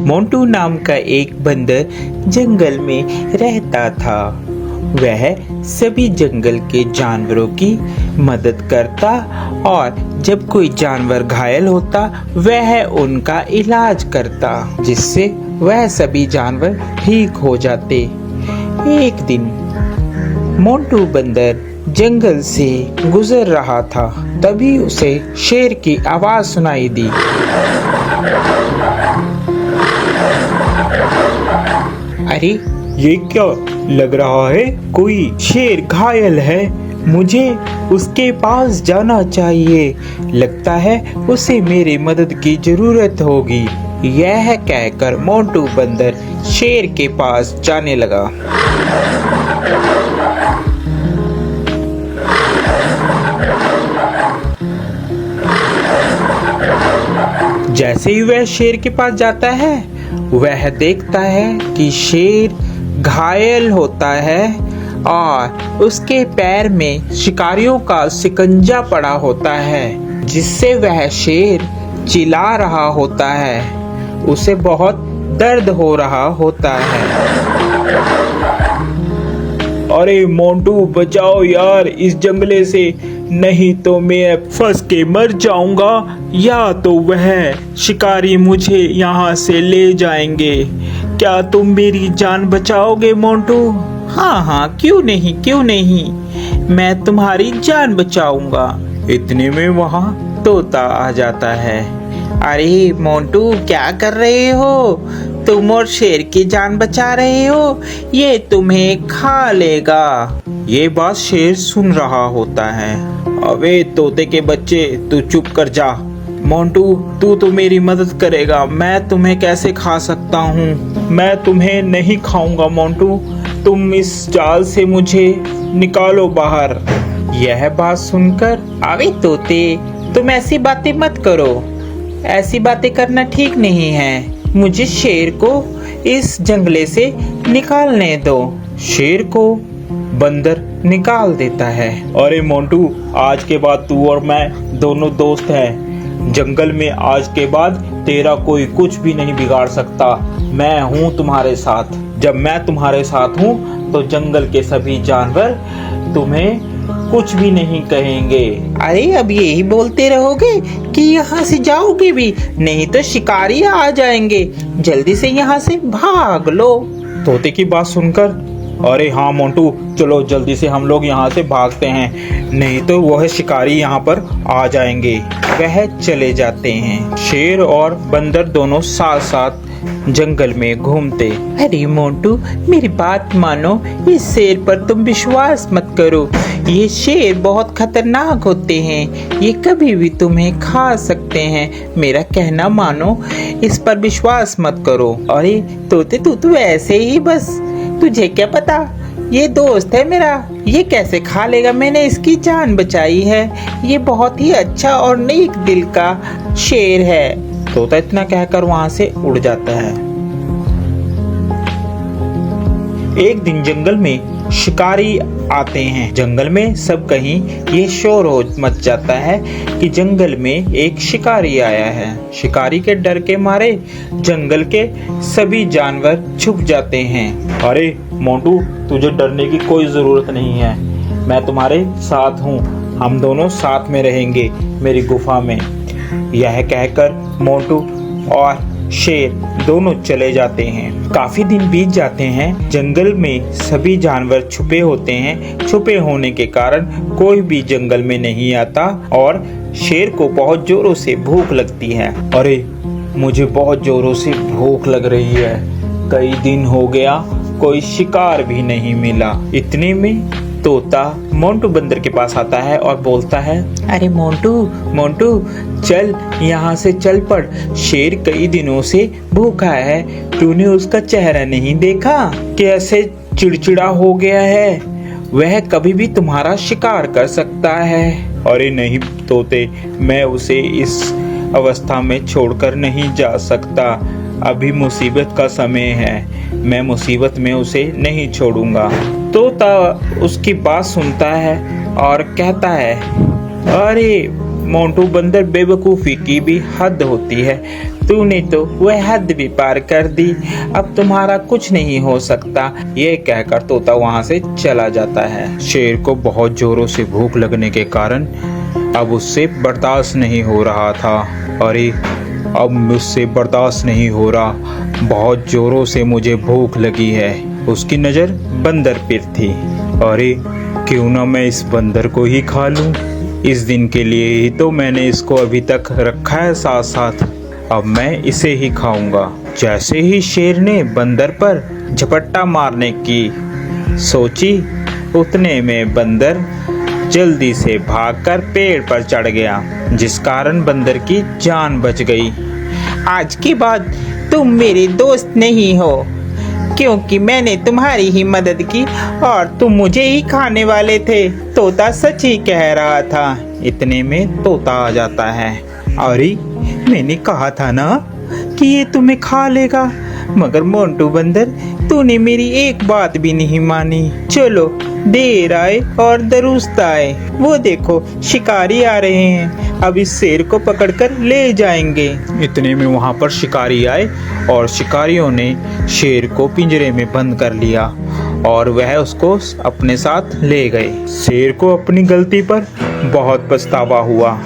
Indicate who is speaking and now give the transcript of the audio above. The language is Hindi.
Speaker 1: मोंटू नाम का एक बंदर जंगल में रहता था। वह सभी जंगल के जानवरों की मदद करता और जब कोई जानवर घायल होता वह उनका इलाज करता, जिससे वह सभी जानवर ठीक हो जाते। एक दिन मोंटू बंदर जंगल से गुजर रहा था, तभी उसे शेर की आवाज सुनाई दी। अरे ये क्या लग रहा है? कोई शेर घायल है, मुझे उसके पास जाना चाहिए। लगता है उसे मेरी मदद की जरूरत होगी। यह कहकर मोंटू बंदर शेर के पास जाने लगा। जैसे ही वह शेर के पास जाता है वह देखता है कि शेर घायल होता है और उसके पैर में शिकारियों का शिकंजा पड़ा होता है, जिससे वह शेर चिल्ला रहा होता है। उसे बहुत दर्द हो रहा होता है। अरे मोंटू बचाओ यार इस जंगले से, नहीं तो मैं फंस के मर जाऊंगा या तो वह शिकारी मुझे यहाँ से ले जाएंगे। क्या तुम मेरी जान बचाओगे मोंटू? हाँ हाँ, क्यों नहीं, मैं तुम्हारी जान बचाऊंगा। इतने में वहाँ तोता आ जाता है। अरे मोंटू क्या कर रहे हो? तुम और शेर की जान बचा रहे हो, ये तुम्हें खा लेगा। ये बात शेर सुन रहा होता है। अबे तोते के बच्चे, तू चुप कर जा। मोंटू तू तो मेरी मदद करेगा, मैं तुम्हें कैसे खा सकता हूँ? मैं तुम्हें नहीं खाऊंगा मोंटू, तुम इस जाल से मुझे निकालो बाहर। यह बात सुनकर, अबे तोते तुम ऐसी बातें मत करो, ऐसी बातें करना ठीक नहीं है। मुझे शेर को इस जंगले से निकालने दो। शेर को बंदर निकाल देता है। अरे मोंटू आज के बाद तू और मैं दोनों दोस्त हैं। जंगल में आज के बाद तेरा कोई कुछ भी नहीं बिगाड़ सकता। मैं हूँ तुम्हारे साथ। जब मैं तुम्हारे साथ हूँ तो जंगल के सभी जानवर तुम्हें कुछ भी नहीं कहेंगे। अरे अब यही बोलते रहोगे कि यहाँ से जाओगे भी, नहीं तो शिकारी आ जाएंगे। जल्दी से यहाँ से भाग लो। तोते की बात सुनकर, अरे हाँ मोंटू चलो जल्दी से हम लोग यहाँ से भागते हैं, नहीं तो वह शिकारी यहाँ पर आ जाएंगे। वह चले जाते हैं। शेर और बंदर दोनों साथ साथ जंगल में घूमते। अरे मोंटू मेरी बात मानो, इस शेर पर तुम विश्वास मत करो। ये शेर बहुत खतरनाक होते हैं, ये कभी भी तुम्हें खा सकते हैं। मेरा कहना मानो, इस पर विश्वास मत करो। अरे तोते तू तो ऐसे ही बस, तुझे क्या पता, ये दोस्त है मेरा, ये कैसे खा लेगा? मैंने इसकी जान बचाई है। ये बहुत ही अच्छा और नेक दिल का शेर है। तोता इतना कहकर वहां से उड़ जाता है। एक दिन जंगल में शिकारी आते हैं। जंगल में सब कहीं ये शोर हो मच जाता है कि जंगल में एक शिकारी आया है। शिकारी के डर के मारे जंगल के सभी जानवर छुप जाते हैं। अरे मोंटू तुझे डरने की कोई जरूरत नहीं है, मैं तुम्हारे साथ हूँ, हम दोनों साथ में रहेंगे मेरी गुफा में। यह कहकर मोंटू और शेर दोनों चले जाते हैं। काफी दिन बीत जाते हैं। जंगल में सभी जानवर छुपे होते हैं। छुपे होने के कारण कोई भी जंगल में नहीं आता और शेर को बहुत जोरों से भूख लगती है। अरे मुझे बहुत जोरों से भूख लग रही है, कई दिन हो गया कोई शिकार भी नहीं मिला। इतने में तोता मोंटू बंदर के पास आता है और बोलता है, अरे मोंटू चल यहाँ से चल पड़। शेर कई दिनों से भूखा है, तूने उसका चेहरा नहीं देखा? कैसे चिड़चिड़ा हो गया है, वह कभी भी तुम्हारा शिकार कर सकता है। अरे नहीं तोते, मैं उसे इस अवस्था में छोड़कर नहीं जा सकता, अभी मुसीबत का समय है, मैं मुसीबत में उसे नहीं छोड़ूंगा। तोता उसकी बात सुनता है और कहता है, अरे मोंटू बंदर बेवकूफ़ी की भी हद होती है,
Speaker 2: तूने तो वह हद भी पार कर दी, अब तुम्हारा कुछ नहीं हो सकता। ये कहकर तोता वहाँ से चला जाता है।
Speaker 1: शेर को बहुत जोरों से भूख लगने के कारण अब उससे बर्दाश्त नहीं हो रहा था। अरे अब मुझसे बर्दाश्त नहीं हो रहा, बहुत जोरों से मुझे भूख लगी है। उसकी नज़र बंदर पर थी। अरे क्यों ना मैं इस बंदर को ही खा लूं। इस दिन के लिए ही तो मैंने इसको अभी तक रखा है साथ साथ, अब मैं इसे ही खाऊंगा। जैसे ही शेर ने बंदर पर झपट्टा मारने की सोची, उतने में बंदर जल्दी से भागकर पेड़ पर चढ़ गया, जिस कारण बंदर की जान बच गई।
Speaker 2: आज के बाद तुम मेरे दोस्त नहीं हो, क्योंकि मैंने तुम्हारी ही मदद की और तुम मुझे ही खाने वाले थे। तोता सच ही कह रहा था।
Speaker 1: इतने में तोता आ जाता है। अरे मैंने कहा था ना कि ये तुम्हें खा लेगा, मगर मोंटू बंदर तूने मेरी एक बात भी नहीं मानी।
Speaker 2: चलो, देर आए और दुरुस्त आए। वो देखो शिकारी आ रहे हैं, अब इस शेर को पकड़कर ले जाएंगे।
Speaker 1: इतने में वहां पर शिकारी आए और शिकारियों ने शेर को पिंजरे में बंद कर लिया और वह उसको अपने साथ ले गए। शेर को अपनी गलती पर बहुत पछतावा हुआ।